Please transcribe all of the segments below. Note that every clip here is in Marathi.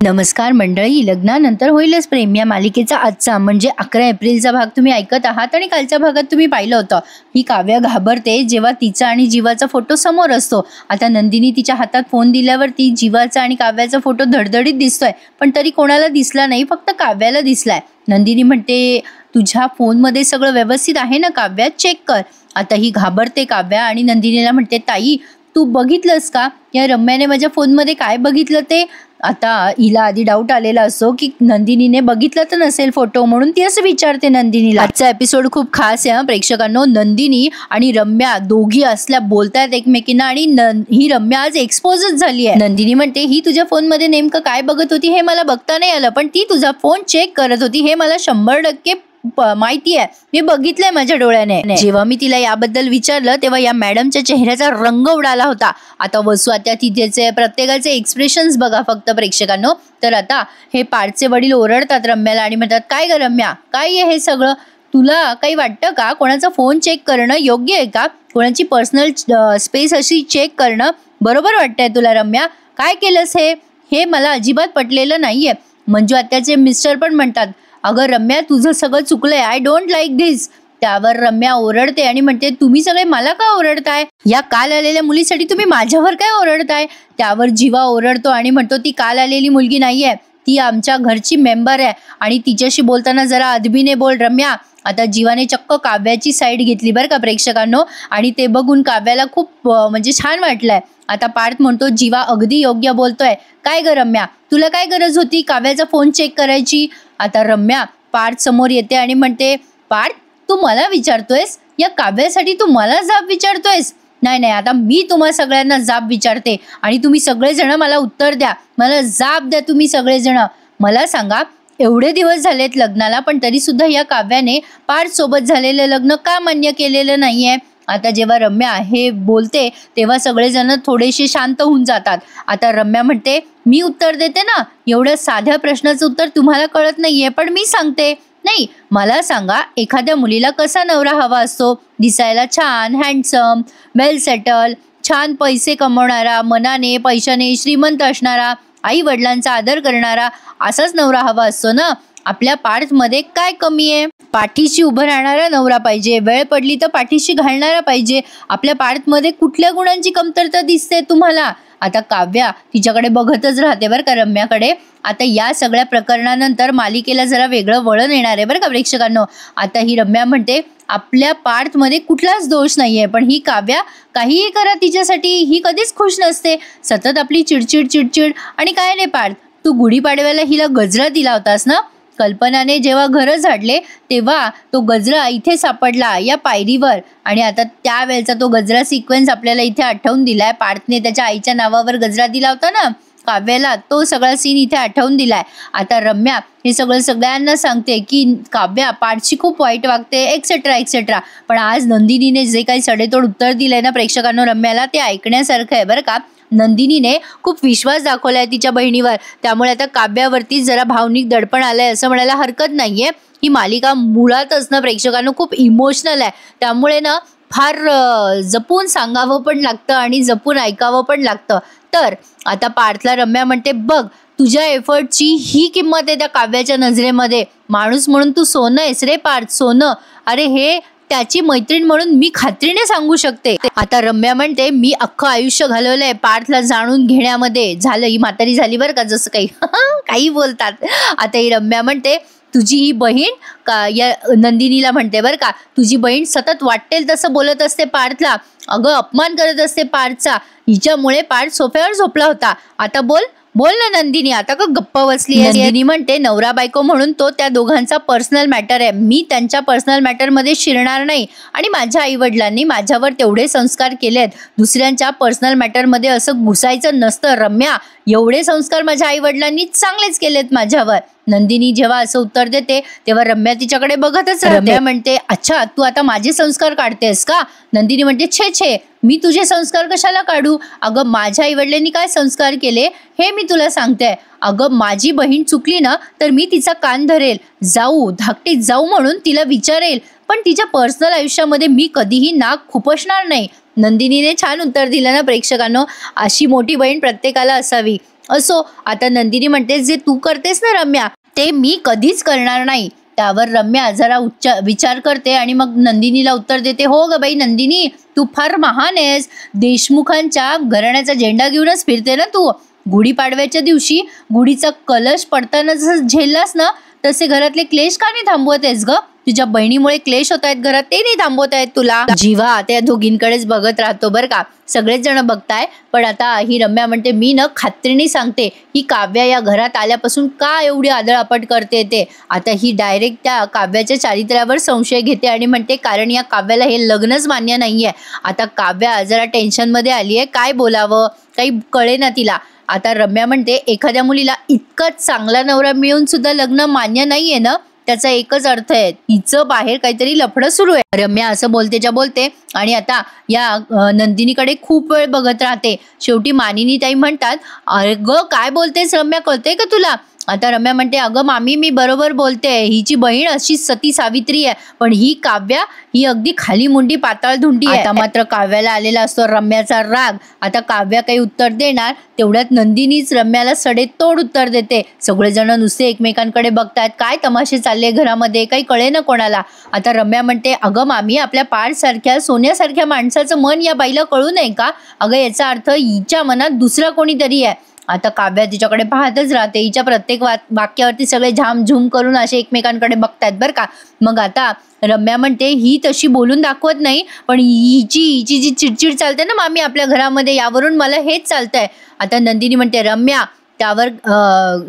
नमस्कार मंडळी, लग्नानंतर होईलच प्रेम या मालिकेचा आजचा म्हणजे 11 एप्रिलचा भाग तुम्ही ऐकत आहात आणि कालच्या भागात तुम्ही पाहिलं होतं. ही काव्या घाबरते जेव्हा तिचा आणि जीवाचा फोटो समोर असतो. आता नंदिनी तिच्या हातात फोन दिल्यावरती जीवाचा आणि काव्याचा फोटो धडधडीत दिसतोय, पण तरी कोणाला दिसला नाही, फक्त काव्याला दिसलाय. नंदिनी म्हणते, तुझ्या फोनमध्ये सगळं व्यवस्थित आहे ना काव्या, चेक कर. आता ही घाबरते काव्या आणि नंदिनीला म्हणते, ताई तू बघितलंस का या रम्याने माझ्या फोनमध्ये काय बघितलं ते. आता हिला आधी डाऊट आलेला असो की नंदिनीने बघितला तर नसेल फोटो, म्हणून ती असं विचारते नंदिनीला. आजचा एपिसोड खूप खास आहे प्रेक्षकांनो. नंदिनी आणि रम्या दोघी असल्या बोलतायत एकमेकींना आणि ही रम्या आज एक्सपोजच झाली आहे. नंदिनी म्हणते, ही तुझ्या फोनमध्ये नेमकं काय बघत होती हे मला बघता नाही आलं, पण ती तुझा फोन चेक करत होती हे मला 100% माहिती आहे, मी बघितलंय माझ्या डोळ्याने. जेव्हा मी तिला याबद्दल विचारलं तेव्हा या मॅडमच्या चेहऱ्याचा रंग उडाला होता. आता वसू आता तिथेचे प्रत्येकाचे एक्सप्रेशन्स बघा फक्त प्रेक्षकांनो. तर आता हे पार्थचे वडील ओरडतात रम्याला आणि म्हणतात, काय ग रम्या, काय आहे हे सगळं, तुला काही वाटतं का कोणाचा फोन चेक करणं योग्य आहे का, कोणाची पर्सनल स्पेस अशी चेक करणं बरोबर वाटतंय तुला रम्या, काय केलंस हे मला अजिबात पटलेलं नाहीये. मंजू आत्याचे मिस्टर पण म्हणतात, अगं रम्या तुझं सगळं चुकलंय, आय डोंट लाईक धिस. त्यावर रम्या ओरडते आणि म्हणते, तुम्ही सगळे मला का ओरडताय, या काल आलेल्या मुलीसाठी तुम्ही माझ्यावर काय ओरडताय. त्यावर जीवा ओरडतो आणि म्हणतो, ती काल आलेली मुलगी नाहीये, ती आमच्या घरची मेंबर आहे आणि तिच्याशी बोलताना जरा अदबीने बोल रम्या. आता जीवाने चक्क काव्याची साईड घेतली बरं का प्रेक्षकांनो, आणि ते बघून काव्याला खूप म्हणजे छान वाटलंय. आता पार्थ म्हणतो, जीवा अगदी योग्य बोलतोय, काय ग रम्या तुला काय गरज होती काव्याचा फोन चेक करायची. आता रम्या पार्थ समोर येते आणि म्हणते, पार्थ तू मला विचारतोयस, या काव्यासाठी तू मला जाब विचारतोयस. नाही नाही, आता मी तुम्हा सगळ्यांना जाब विचारते आणि तुम्ही सगळेजण मला उत्तर द्या, मला जाब द्या तुम्ही सगळेजण. मला सांगा, एवढे दिवस झालेत लग्नाला पण तरी सुद्धा या काव्याने पार्थ सोबत झालेलं लग्न का मान्य केलेलं नाहीये. आता जेव्हा रम्या हे बोलते तेव्हा सगळेजण थोडेसे शांत होऊन जातात. आता रम्या म्हणते, मी उत्तर देते ना, एवढ्या साध्या प्रश्नाचं उत्तर तुम्हाला कळत नाहीये, पण मी सांगते. नाही, मला सांगा, एखाद्या मुलीला कसा नवरा हवा असतो, दिसायला छान, हँडसम, वेल सेटल, छान पैसे कमवणारा, मनाने पैशाने श्रीमंत असणारा, आई वडिलांचा आदर करणारा, असाच नवरा हवा असतो ना. आपल्या पार्थमध्ये काय कमी आहे, पाठीशी उभं राहणारा नवरा पाहिजे, वेळ पडली तर पाठीशी घालणारा पाहिजे. आपल्या पार्थमध्ये कुठल्या गुणांची कमतरता दिसते तुम्हाला. आता काव्या तिच्याकडे बघतच राहते बरं का रम्याकडे. आता या सगळ्या प्रकरणानंतर मालिकेला जरा वेगळं वळण येणार आहे बरं का प्रेक्षकांनो. आता ही रम्या म्हणते, आपल्या पार्थमध्ये कुठलाच दोष नाहीये, पण ही काव्या काहीही करा तिच्यासाठी ही कधीच खुश नसते, सतत आपली चिडचिड. आणि काय नाही पार्थ, तू गुढीपाडव्याला हिला गजरा दिला होतास ना, कल्पनाने जेव्हा घर झाडले तेव्हा तो गजरा इथे सापडला या पायरीवर, आणि आता त्यावेळेचा तो गजरा सिक्वेन्स आपल्याला इथे आठवून दिलाय. पार्थने त्याच्या आईच्या नावावर गजरा दिला होता ना काव्याला, तो सगळा सीन इथे आठवून दिलाय. आता रम्या हे सगळं सगळ्यांना सांगते की काव्या पार्थशी खूप वाईट वागते, एक्सेट्रा. पण आज नंदिनीने जे काही सडेतोड उत्तर दिलंय ना प्रेक्षकांनो रम्याला, ते ऐकण्यासारखं आहे बरं का. नंदिनीने खूप विश्वास दाखवलाय तिच्या बहिणीवर, त्यामुळे आता काव्यावरती जरा भावनिक दडपण आलंय असं म्हणायला हरकत नाहीये. ही मालिका मुळातच ना प्रेक्षकांनो खूप इमोशनल आहे, त्यामुळे ना फार जपून सांगावं पण लागतं आणि जपून ऐकावं पण लागतं. तर आता पार्थला रम्या म्हणते, बघ तुझ्या एफर्टची ही किंमत आहे त्या काव्याच्या नजरेमध्ये. माणूस म्हणून तू सोनं आहेस रे पार्थ, सोनं. अरे हे त्याची मैत्रीण म्हणून मी खात्रीने सांगू शकते. आता रम्या म्हणते, मी अख्खं आयुष्य घालवलंय पार्थला जाणून घेण्यामध्ये. झालं, ही म्हातारी झाली बरं का, जसं काही बोलतात. आता ही रम्या म्हणते, तुझी ही बहीण का, या नंदिनीला म्हणते बरं का, तुझी बहीण सतत वाटेल तसं बोलत असते पार्थला, अगं अपमान करत असते पार्थचा, हिच्यामुळे पार्थ सोफ्यावर झोपला होता. आता बोल ना नंदिनी, आता का गप्प बसली आहे. नंदिनी म्हणते, नवरा बायको म्हणून तो त्या दोघांचा पर्सनल मॅटर आहे, मी त्यांच्या पर्सनल मॅटर मध्ये शिरणार नाही. आणि माझ्या आई वडिलांनी माझ्यावर तेवढे संस्कार केलेत, दुसऱ्यांच्या पर्सनल मॅटर मध्ये असं घुसायचं नसतं रम्या. एवढे संस्कार माझ्या आई वडिलांनी चांगलेच केलेत माझ्यावर. नंदिनी जेव्हा असं उत्तर देते तेव्हा रम्या तिच्याकडे बघतच राहते. म्हणते, अच्छा तू आता माझे संस्कार काढतेस का. नंदिनी म्हणते, छे मी तुझे संस्कार कशाला काढू, अगं माझ्या आईवडिलांनी काय संस्कार केले हे मी तुला सांगते. अगं माझी बहीण चुकली ना तर मी तिचा कान धरेल, धाकटीत जाऊ म्हणून तिला विचारेल, पण तिच्या पर्सनल आयुष्यामध्ये मी कधीही नाक खुपसणार नाही. नंदिनीने छान उत्तर दिलं ना प्रेक्षकांनो. अशी मोठी बहीण प्रत्येकाला असावी. असो, आता नंदिनी म्हणते जे तू करतेस ना रम्या, ते मी कधीच करणार नाही. त्यावर रम्या जरा विचार करते आणि मग नंदिनीला उत्तर देते, हो ग बाई नंदिनी, तू फार महान आहेस. देशमुखांच्या घराण्याचा झेंडा घेऊनच फिरते ना तू. गुढीपाडव्याच्या दिवशी गुढीचा कलश पडताना जसं झेललास ना, तसे घरातले क्लेश का नाही थांबवत आहेस ग? तुझ्या बहिणीमुळे क्लेश होत आहेत घरात, ते नाही थांबवत आहेत तुला. जीवा त्या दोघींकडेच बघत राहतो बरं का. सगळेच जण बघताय, पण आता ही रम्या म्हणते, मी न खात्रीने सांगते ही काव्या या घरात आल्यापासून का एवढी आदळआपट करते ते. आता ही डायरेक्ट त्या काव्याच्या चारित्र्यावर संशय घेते आणि म्हणते कारण या काव्याला हे लग्नच मान्य नाहीये. आता काव्या जरा टेन्शनमध्ये आली आहे, काय बोलावं काही कळे ना तिला. आता रम्या म्हणते एखाद्या मुलीला इतकाच चांगला नवरा मिळून सुद्धा लग्न मान्य नाहीये ना, त्याचा एकच अर्थ आहे, हिचं बाहेर काहीतरी लफडं सुरू आहे. रम्या असं बोलतेच्या बोलते आणि आता या नंदिनीकडे खूप वेळ बघत राहते. शेवटी मानिनी ताई म्हणतात, अरे ग काय बोलतेस रम्या, कळतंय का तुला? आता रम्या म्हणते, अगं मामी मी बरोबर बोलते, हिची बहीण अशी सती सावित्री आहे, पण ही काव्या ही अगदी खाली मुंडी पाताळ धुंडी आहे. आता मात्र काव्याला आलेला असतो रम्याचा राग. आता काव्या काही उत्तर देणार तेवढ्यात नंदिनीच रम्याला सडेतोड उत्तर देते. सगळेजण नुसते एकमेकांकडे बघतात, काय तमाशे चालले घरामध्ये काही कळे ना कोणाला. आता रम्या म्हणते, अगं मामी आपल्या पाडसारख्या सोन्यासारख्या माणसाचं मन या बाईला कळू नये का? अगं याचा अर्थ हिच्या मनात दुसरा कोणीतरी आहे. आता काव्या तिच्याकडे पाहतच राहते. हिच्या प्रत्येक वाक्यावरती सगळे झामझूम करून असे एकमेकांकडे बघतायत बरं का. मग आता रम्या म्हणते, ही तशी बोलून दाखवत नाही, पण हिची जी चिडचिड चालते ना मामी आपल्या घरामध्ये, यावरून मला हेच चालतंय. आता नंदिनी म्हणते, रम्या, त्यावर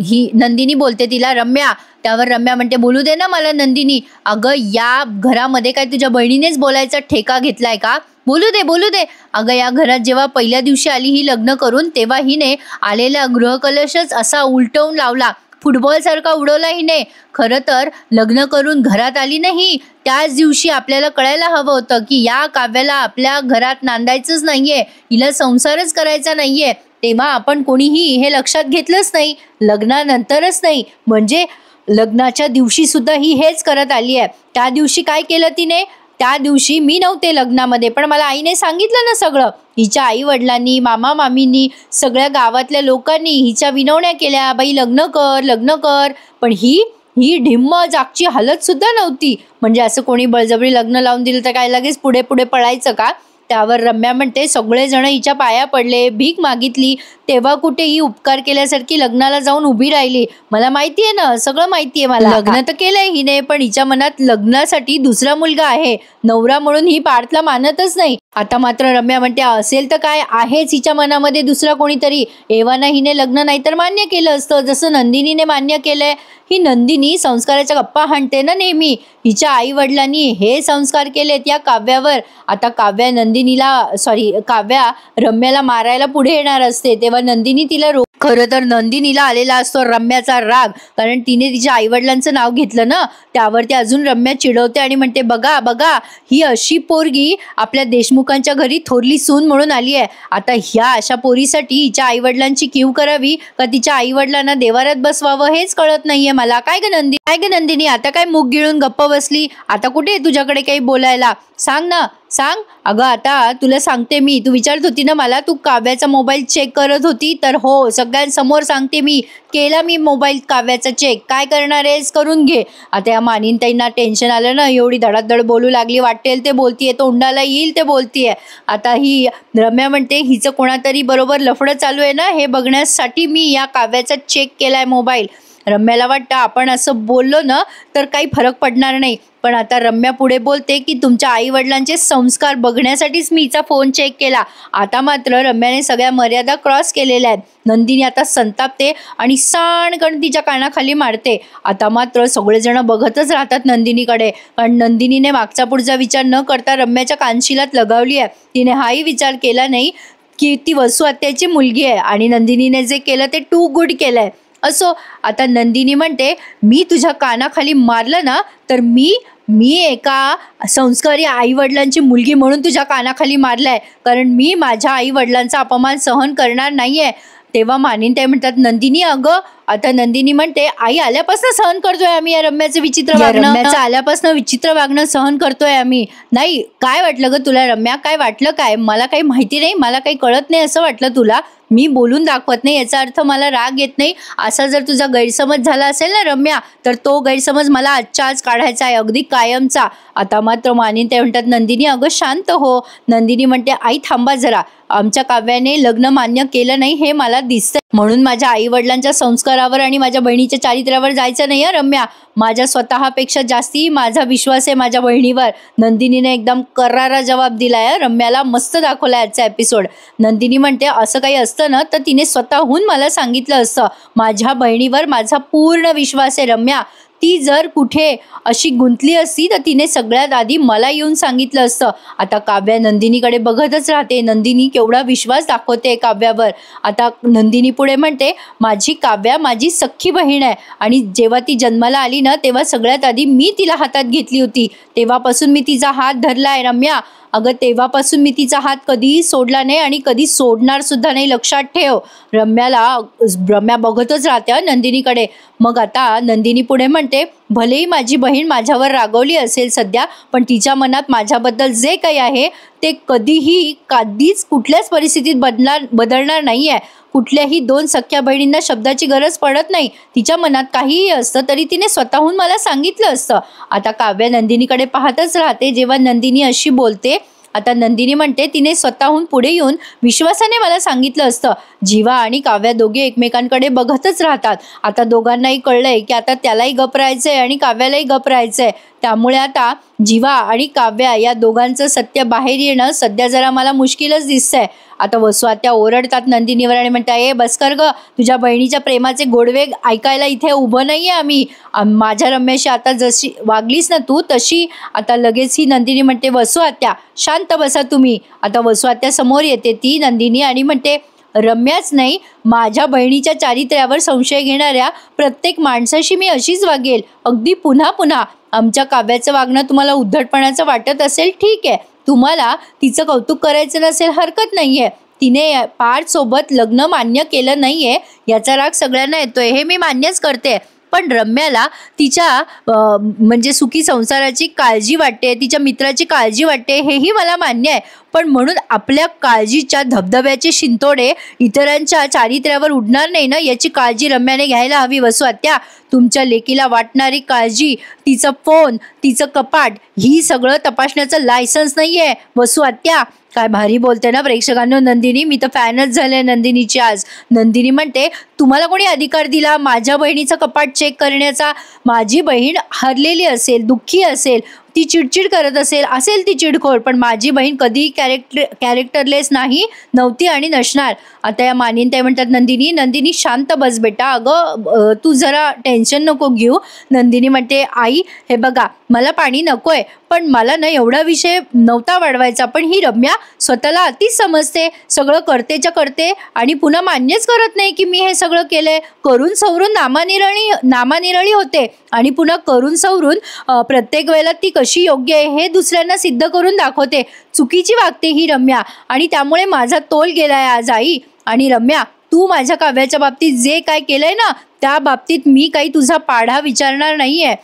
ही नंदिनी बोलते तिला, रम्या. त्यावर रम्या म्हणते, बोलू दे ना मला नंदिनी. अगं या घरामध्ये काय तुझ्या बहिणीनेच बोलायचा ठेका घेतलाय का? बोलू दे बोलू दे. अगं या घरात जेव्हा पहिल्या दिवशी आली ही लग्न करून, तेव्हा हिने आलेला गृहकलशच असा उलटवून लावला, फुटबॉल सारखा उडवला हिने. खरं तर लग्न करून घरात आली नाही त्याच दिवशी आपल्याला कळायला हवं होतं की या काव्याला आपल्या घरात नांदायचंच नाहीये, हिला संसारच करायचा नाहीये. तेव्हा आपण कोणीही हे लक्षात घेतलंच नाही, लग्नानंतरच नाही, म्हणजे लग्नाच्या दिवशी सुद्धा ही हेच करत आली आहे. त्या दिवशी काय केलं तिने? त्या दिवशी मी नव्हते लग्नामध्ये, पण मला आईने सांगितलं ना सगळं. हिच्या आई वडिलांनी, मामा मामींनी, सगळ्या गावातल्या लोकांनी हिच्या विनवण्या केल्या, बाई लग्न कर लग्न कर. पण ही ढिम्म जागची हालत सुद्धा नव्हती. म्हणजे असं कोणी बळजबरी लग्न लावून दिलं तर काय लगेच पुढे पुढे पळायचं का? त्यावर रम्या म्हणते, सगळेजण हिच्या पाया पडले, भीक मागितली, तेव्हा कुठे ही उपकार केल्यासारखी लग्नाला जाऊन उभी राहिली. मला माहिती आहे ना, सगळं माहिती आहे मला. लग्न तर केलंय हिने, पण हिच्या मनात लग्नासाठी दुसरा मुलगा आहे, नवरा म्हणून ही पार्थला मानतच नाही. आता मात्र रम्या म्हणते, असेल तर काय, आहेच हिच्या मनामध्ये दुसरा कोणीतरी. एव्हाना हिने लग्न नाही तर मान्य केलं असतं, जसं नंदिनीने मान्य केलंय. ही नंदिनी संस्काराच्या गप्पा हाणते ना नेहमी. हिच्या आई वडिलांनी हे संस्कार केलेत या काव्यावर. आता काव्या रम्याला मारायला पुढे येणार असते, तेव्हा नंदिनी तिला खरं तर नंदिनीला आलेला असतो रम्याचा राग, कारण तिने तिच्या आईवडिलांचं नाव घेतलं ना. त्यावरती अजून रम्या चिडवते आणि म्हणते, बघा बघा ही अशी पोरगी आपल्या देशमुखांच्या घरी थोरली सून म्हणून आली आहे. आता ह्या अशा पोरीसाठी हिच्या आईवडिलांची कीव करावी का तिच्या आईवडिलांना देवाऱ्यात बसवावं हेच कळत नाहीये मला. काय ग नंदिनी, आता काय मुग गिळून गप्प बसली? आता कुठे तुझ्याकडे काही बोलायला? सांग ना सांग. अगं आता तुला सांगते मी, तू विचारत होती ना मला, तू काव्याचा मोबाईल चेक करत होती तर हो, सगळ्यांसमोर सांगते मी, केला मी मोबाईल काव्याचा चेक. काय करणार आहेस, करून घे. आता या मानिनताईंना टेन्शन आलं ना, एवढी धडाधड बोलू लागली, वाटेल ते बोलतीये, तोंडाला येईल ते बोलतीये. आता ही रम्या म्हणते, हिचं कोणातरी बरोबर लफडं चालू आहे ना, हे बघण्यासाठी मी या काव्याचा चेक केलाय मोबाईल. रम्याला वाटतं आपण असं बोललो ना तर काही फरक पडणार नाही, पण आता रम्या पुढे बोलते की तुमच्या आई वडिलांचे संस्कार बघण्यासाठीच मी हिचा फोन चेक केला. आता मात्र रम्याने सगळ्या मर्यादा क्रॉस केलेल्या आहेत. नंदिनी आता संतापते आणि साणकण तिच्या कानाखाली मारते. आता मात्र सगळेजण बघतच राहतात नंदिनीकडे, कारण नंदिनीने मागचा पुढचा विचार न करता रम्याच्या कानशिलात लगावली आहे. तिने हाही विचार केला नाही की ती वसू आत्याची मुलगी आहे आणि नंदिनीने जे केलं ते टू गुड केलंय. असो, आता नंदिनी म्हणते, मी तुझ्या कानाखाली मारलं ना तर मी एका संस्कारी आई वडिलांची मुलगी म्हणून तुझ्या कानाखाली मारलाय, कारण मी माझ्या आई वडिलांचा अपमान सहन करणार नाहीये. तेव्हा मानिनताई म्हणतात, नंदिनी अगं. आता नंदिनी म्हणते, आई आल्यापासून सहन करतोय आम्ही या रम्याचं विचित्र वागणं, आल्यापासून विचित्र वागणं सहन करतोय आम्ही. नाही काय वाटलं ग तुला रम्या, काय वाटलं काय? मला काही माहिती नाही, मला काही कळत नाही असं वाटलं तुला? मी बोलून दाखवत नाही याचा अर्थ मला राग येत नाही, असा जर तुझा गैरसमज झाला असेल ना रम्या, तर तो गैरसमज मला आजच्या आज काढायचा आहे, अगदी कायमचा. आता मात्र मानिनताई म्हणतात, नंदिनी अगं शांत हो. नंदिनी म्हणते, आई थांबा जरा, आमच्या काव्याने लग्न मान्य केलं नाही हे मला दिसतंय, म्हणून माझ्या आई वडिलांच्या संस्कारावर आणि माझ्या बहिणीच्या चारित्र्यावर जायचं नाही रम्या. माझ्या स्वतःपेक्षा जास्ती माझा विश्वास आहे माझ्या बहिणीवर. नंदिनीने एकदम करारा जवाब दिलाय रम्याला. मस्त दाखवलाय आजचा एपिसोड. नंदिनी म्हणते, असं काही असतं ना तर तिने स्वतःहून मला सांगितलं असतं. माझ्या बहिणीवर माझा पूर्ण विश्वास आहे रम्या. ती जर कुठे अशी गुंतली असती तर तिने सगळ्यात आधी मला येऊन सांगितलं असतं. आता काव्या नंदिनीकडे बघतच राहते. नंदिनी केवढा विश्वास दाखवते काव्यावर. आता नंदिनी पुढे म्हणते, माझी काव्या माझी सख्खी बहीण आहे आणि जेव्हा ती जन्माला आली ना तेव्हा सगळ्यात आधी मी तिला हातात घेतली होती. तेव्हापासून मी तिचा हात धरलाय रम्या. अगं तेव्हापासून मी तिचा हात कधीही सोडला नाही आणि कधी सोडणार सुद्धा नाही, लक्षात ठेव. रम्या बघतच राहते नंदिनीकडे. मग आता नंदिनी पुढे म्हणते, भलेही माझी बहीण माझ्यावर रागवली असेल सध्या, पण तिच्या मनात माझ्याबद्दल जे काही आहे ते कधीच कुठल्याच परिस्थितीत बदलणार नाही आहे. कुठल्याही दोन सख्या बहिणींना शब्दाची गरज पडत नाही. तिच्या मनात काहीही असतं तरी तिने स्वतःहून मला सांगितलं असतं. आता काव्या नंदिनीकडे पाहतच राहते जेव्हा नंदिनी अशी बोलते. आता नंदिनी म्हणते, तिने स्वतःहून पुढे येऊन विश्वासाने मला सांगितलं असतं. जीवा आणि काव्या दोघे एकमेकांकडे बघतच राहतात. आता दोघांनाही कळलंय की आता त्यालाही गप्रायचंय आणि काव्यालाही गप्रायचंय. त्यामुळे आता जीवा आणि काव्या या दोघांचं सत्य बाहेर येणं सध्या जरा मला मुश्किलच दिसतंय. आता वसुआत्या ओरडतात नंदिनीवर आणि म्हणतात, ए बस कर ग, तुझ्या बहिणीच्या प्रेमाचे गोडवे ऐकायला इथे उभं नाहीये आम्ही. माझ्या रम्याशी आता जशी वागलीस ना तू तशी. आता लगेच ही नंदिनी म्हणते, वसुआत्या शांत बसा तुम्ही. आता वसुआत्या समोर येते ती नंदिनी आणि म्हणते, रम्याच नाही, माझ्या बहिणीच्या चारित्र्यावर संशय घेणाऱ्या प्रत्येक माणसाशी मी अशीच वागेल, अगदी पुन्हा पुन्हा. आमच्या काव्याचं वागणं तुम्हाला उद्धटपणाचं वाटत असेल, ठीक आहे. तुम्हाला तिचं कौतुक करायचं नसेल, हरकत नाहीये. तिने पार्थ सोबत लग्न मान्य केलं नाहीये याचा राग सगळ्यांना येतोय, हे मी मान्यच करते. पण रम्याला तिच्या म्हणजे सुखी संसाराची काळजी वाटते, तिच्या मित्राची काळजी वाटते, हेही मला मान्य आहे. पण म्हणून आपल्या काळजीच्या धबधब्याचे शिंतोडे इतरांच्या चारित्र्यावर उडणार नाही ना, याची काळजी रम्याने घ्यायला हवी. वसुआत्या, तुमच्या लेकीला वाटणारी काळजी, तिचं फोन, तिचं कपाट, ही सगळं तपासण्याचं लायसन्स नाहीये. वसुआत्या, काय भारी बोलते ना प्रेक्षकांनो नंदिनी. मी तर फॅनच झाले नंदिनीची आज. नंदिनी म्हणते, तुम्हाला कोणी अधिकार दिला माझ्या बहिणीचं कपाट चेक करण्याचा? माझी बहीण हरलेली असेल, दुःखी असेल, ती चिडचिड करत असेल ती चिडखोर, पण माझी बहीण कधीही कॅरेक्टरलेस नव्हती आणि नसणार. आता या मानिनताई म्हणतात, नंदिनी शांत बस बेटा, अगं तू जरा टेन्शन नको घेऊ. नंदिनी म्हणते, आई हे बघा, मला पाणी नकोय, पण मला ना एवढा विषय नव्हता वाढवायचा. पण ही रम्या स्वतःला अतिच समजते, सगळं करतेच्या करते आणि पुन्हा मान्यच करत नाही की मी हे सगळं केलंय. करून सवरून नामानिरळी होते आणि पुन्हा करून सवरून प्रत्येक वेळेला ती कशी योग्य आहे हे दुसऱ्यांना सिद्ध करून दाखवते. चुकीची वागते ही रम्या आणि त्यामुळे माझा तोल गेलाय आज आई. आणि रम्या, तू माझ्या काव्याच्या बाबतीत जे काय केलंय ना त्या बाबतीत मी काही तुझा पाढा विचारणार नाहीये.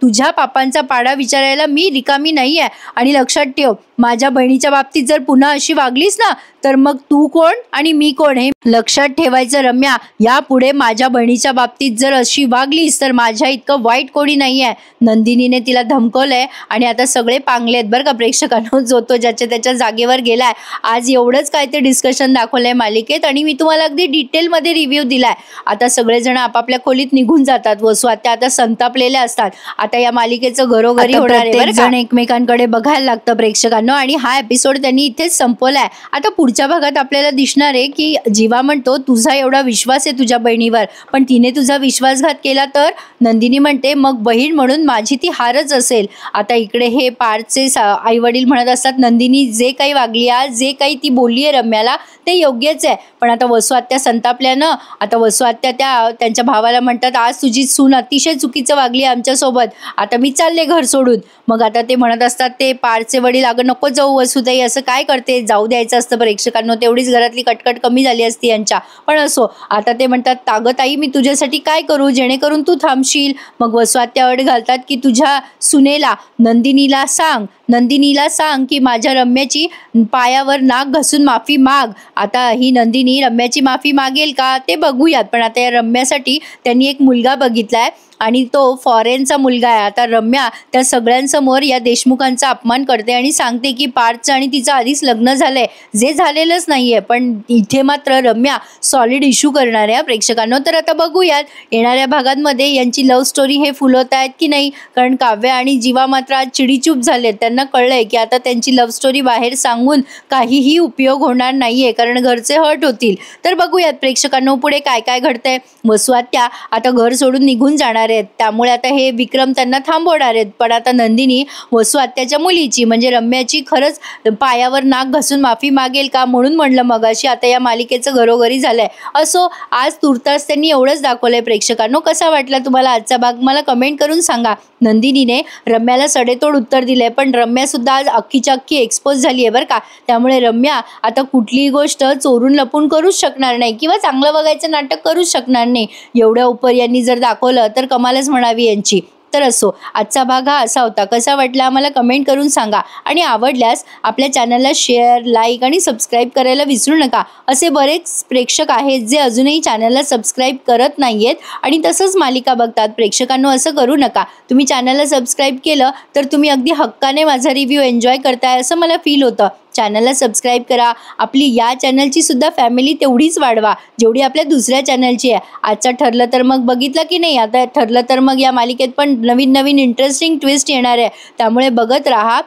तुझ्या पापांचा पाढा विचारायला मी रिकामी नाहीये. आणि लक्षात ठेव, माझ्या बहिणीच्या बाबतीत जर पुन्हा अशी वागलीस ना तर मग तू कोण आणि मी कोण हे लक्षात ठेवायचं रम्या. यापुढे माझ्या बहिणीच्या बाबतीत जर अशी वागलीस तर माझ्या इतकं वाईट कोणी नाहीये. नंदिनीने तिला धमकवलंय आणि आता सगळे पांगलेत बरं का प्रेक्षकांनो. जो तो ज्याच्या त्याच्या जागेवर गेलाय. आज एवढंच काय ते डिस्कशन दाखवलंय मालिकेत आणि मी तुम्हाला अगदी डिटेलमध्ये रिव्ह्यू दिलाय. आता सगळेजण आपापल्या खोलीत निघून जातात. वसुआत्या आता संतापलेल्या असतात. आता या मालिकेचं घरोघरी होणार आहे बरं का. एकमेकांकडे बघायला लागतं प्रेक्षकांना आणि हा एपिसोड त्यांनी इथेच संपवलाय. आता पुढच्या भागात आपल्याला दिसणार आहे की जीवा म्हणतो, तुझा एवढा विश्वास आहे तुझ्या बहिणीवर, पण तिने तुझा विश्वासघात केला तर? नंदिनी म्हणते, मग बहीण म्हणून माझी ती हारच असेल. आता इकडे हे पार्थचे आई वडील म्हणत असतात, नंदिनी जे काही वागली आज, जे काही ती बोलली आहे रम्याला ते योग्यच आहे. पण आता वसुआत्या संतापल्यानं आता वसुआत्या त्यांच्या भावाला म्हणतात, आज तुझी सून अतिशय चुकीचं वागली आमच्यासोबत, आता मी चालले घर सोडून. मग आता ते म्हणत असतात ते पार्थचे वडील, अगं नको जाऊ वसुताई, असं काय करते, जाऊ द्यायचं असतं प्रेक्षकांनो. तेवढीच घरातली कटकट कमी झाली असती यांच्या. पण असो, आता ते म्हणतात, ताई मी तुझ्यासाठी काय करू जेणेकरून तू थांबशील? मग वसुआत्या अट घालतात की तुझ्या सुनेला नंदिनीला सांग नंदिनीला सांग की माझ्या रम्याची पायावर नाक घासून माफी माग. आता ही नंदिनी रम्याची माफी मागेल का ते बघूयात. पण आता या रम्यासाठी त्यांनी एक मुलगा बघितलाय आणि तो फॉरेनचा मुलगा आहे. आता रम्या त्या सगळ्यांसमोर या देशमुखांचा अपमान करते आणि सांगते की पार्थचं आणि तिचं आधीच लग्न झालंय, जे झालेलंच नाहीये. पण इथे मात्र रम्या सॉलिड इश्यू करणार आहे प्रेक्षकांनो. तर आता बघूयात येणाऱ्या भागांमध्ये यांची लव्ह स्टोरी हे फुलवत आहेत की नाही. कारण काव्या आणि जीवा मात्र आज चिडीचूप झालेत. त्यांना कळलंय की आता त्यांची लव्ह स्टोरी बाहेर सांगून काहीही उपयोग होणार नाहीये, कारण घरचे हर्ट होतील. तर बघूयात प्रेक्षकांनो पुढे काय काय घडतंय. वसुआत्या आता घर सोडून निघून जाणार आहेत, त्यामुळे आता हे विक्रम त्यांना थांबवणार आहेत. पण आता नंदिनी वसुआत्याच्या मुलीची म्हणजे रम्याची खरंच पायावर नाक घासून माफी मागेल का, म्हणून म्हणलं मगाशी आता या मालिकेचं घरोघरी झालंय. असो, आज तुर्तास त्यांनी एवढंच दाखवलंय प्रेक्षकांनो. कसा वाटला तुम्हाला आजचा भाग मला कमेंट करून सांगा. नंदिनीने रम्याला सडेतोड उत्तर दिलंय, पण रम्या सुद्धा आज अख्खीच्या अख्खी एक्सपोज झाली आहे बरं का. त्यामुळे रम्या आता कुठलीही गोष्ट चोरून लपून करूच शकणार नाही किंवा चांगलं बघायचं नाटक करूच शकणार नाही. एवढ्या उपर यांनी जर दाखवलं तर कमालच म्हणावी यांची. तर असो, आजचा भाग हा असा होता. कसा वाटला आम्हाला कमेंट करून सांगा आणि आवडल्यास आपल्या चॅनलला शेअर, लाईक आणि सबस्क्राईब करायला विसरू नका. असे बरेच प्रेक्षक आहेत जे अजूनही चॅनलला सबस्क्राईब करत नाहीयेत आणि तसंच मालिका बघतात. प्रेक्षकांनो असं करू नका. तुम्ही चॅनलला सबस्क्राईब केलं तर तुम्ही अगदी हक्काने माझा रिव्ह्यू एन्जॉय करताय असं मला फील होतं. चॅनलला सबस्क्राईब करा. आपली या चॅनलची सुद्धा फॅमिली तेवढीच वाढवा जेवढी आपल्या दुसऱ्या चॅनलची आहे. आजचा ठरलं तर मग बघितलं की नाही. आता ठरलं तर मग या मालिकेत पण नवीन नवीन इंटरेस्टिंग ट्विस्ट येणार आहे, त्यामुळे बघत राहा.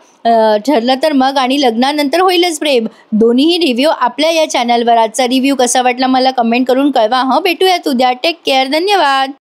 ठरलं तर मग आणि लग्नानंतर होईलच प्रेम, दोन्हीही रिव्ह्यू आपल्या या चॅनलवर. आजचा रिव्ह्यू कसा वाटला मला कमेंट करून कळवा. भेटूयात उद्या. Take care. धन्यवाद.